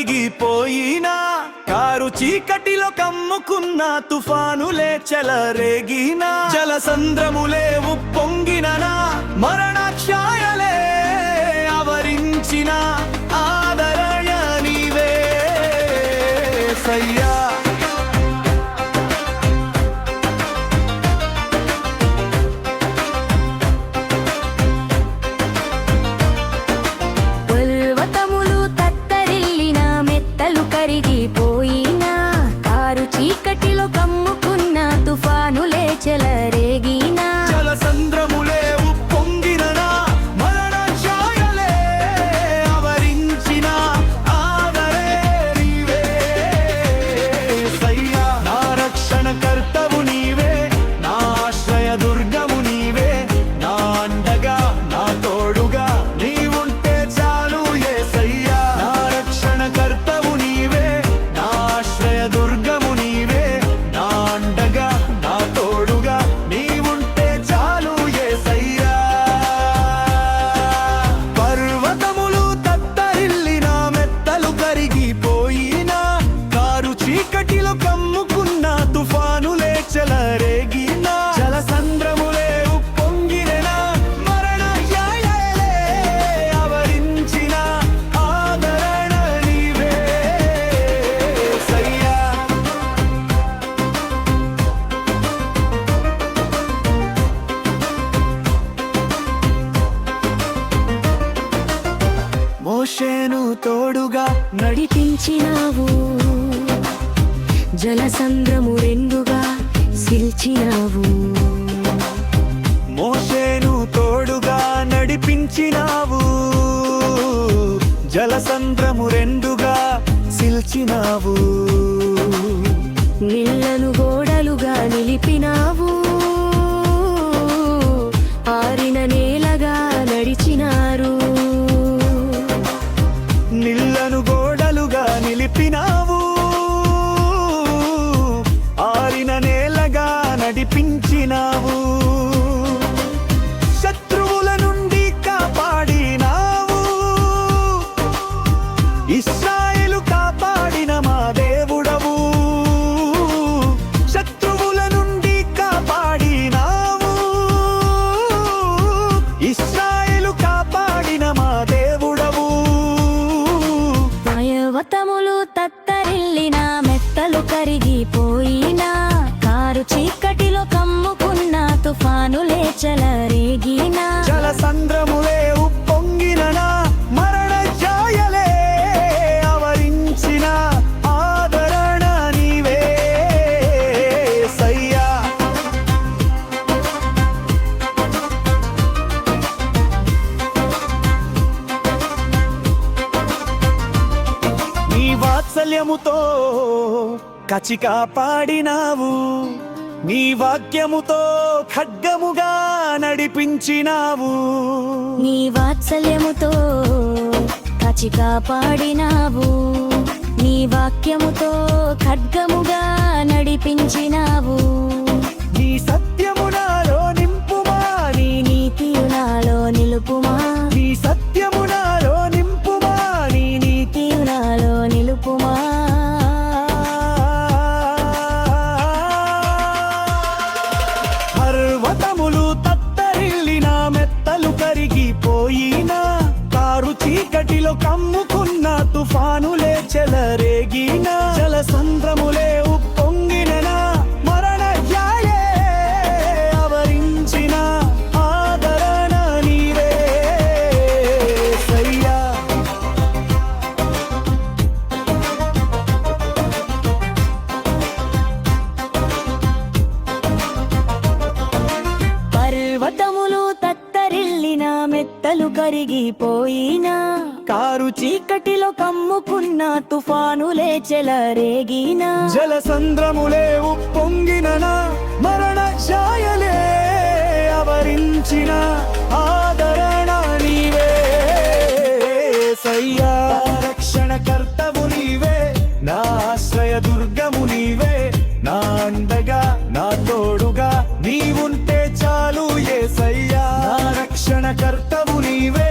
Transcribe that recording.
కరిగిపోయినా, car చీకటిలో కమ్ముకున్న తుఫానులే చెలరేగినా, జలసంద్రములే ఉప్పొంగిననా, మరణఛాయలే ఆవరించిన ఆదరణ నీవే యేసయ్యా. కరిగిపోయినా, కారు చీకటిలో కమ్ముకున్న తుఫానులే చెలరేగినా, జలసంద్రములే ఉప్పొంగిననా, మరణఛాయలే ఆవరించిన ఆదరే నీవే యేసయ్యా. నా రక్షణకర్తవు నీవే, నా ఆశ్రయ దుర్గము నీవే, నా అండగా నా తోడుగా నీవుంటే చాలు యేసయ్యా. నా రక్షణకర్తవు నీవే, నా ఆశ్రయ దుర్గము నీవే, నా అండగా నా తోడుగా నీవుంటే చాలు యేసయ్యా. పర్వతములు తత్తరిల్లిన, మెత్తలు కరిగిపోయినా, కారు చీకటిలో కమ్ముకున్న తుఫానులే చెలరేగినా, జలసంద్రములే ఉప్పొంగిననా, మరణఛాయలే ఆవరించిన ఆదరణ నీవే యేసయ్యా. మోషేను తోడుగా నడిపించినావు, జలసంద్రము రెండుగా సిల్చినావు. మోషేను తోడుగా నడిపించినావు, జలసంద్రము రెండుగా సిల్చినావు. నీళ్లను గోడలుగా నిలిపినావు, ఆరిన నేలగా నడిచినారు. నిళ్లను గోడలుగా నిలిపినావు, ఆరిన నేలగా నడిపించినావు. శత్రువుల నుండి కాపాడినావు, ఇశ్రాయేలు కాపాడిన మా దేవుడవు. శత్రువుల నుండి కాపాడినావు, ఇశ్రాయేలు కాపాడిన మా దేవుడవు. పర్వతములు తత్తరిల్లిన, మెత్తలు కరిగిపోయినా, కారు చీకటిలో కమ్ముకున్న తుఫానులే చెలరేగినా, జలసంద్రములే ఉప్పొంగిననా, మరణఛాయలే ఆవరించిన ఆదరణ నీవే యేసయ్యా. నీ వాత్సల్యముతో కచి కాపాడినావు, నీ వాక్యముతో ఖడ్గముగా నడిపించినావు. నీ వాత్సల్యముతో కాచి కాపాడినావు, నీ వాక్యముతో ఖడ్గముగా నడిపించినావు. నీ సత్యము నాలో నింపుమా, నీ నీతియు నాలో నిలుపుమా, నీ సత్యము నాలో నింపుమా, నీ నీతియు నాలో నిలుపుమా. పర్వతములు తత్తరిల్లిన, మెత్తలు కరిగిపోయినా, కారు చీకటిలో కమ్ముకున్న తుఫానులే చెలరేగినా, జలసంద్రములే ఉప్పొంగిననా, మరణఛాయలే ఆవరించిన ఆదరణ నీవే యేసయ్యా. పర్వతములు తత్తరిల్లిన, మెత్తలు కరిగిపోయినా, కారు చీకటిలో కమ్ముకున్న తుఫానులే చెలరేగినా, జలసంద్రములే ఉప్పొంగిననా, మరణఛాయలే ఆవరించిన ఆదరణ నీవే యేసయ్యా. రక్షణకర్తవు నీవే, నా ఆశ్రయ దుర్గము నీవే, నా అండగా నా తోడుగా నీవుంటే చాలు యేసయ్యా. నా రక్షణకర్తవు నీవే,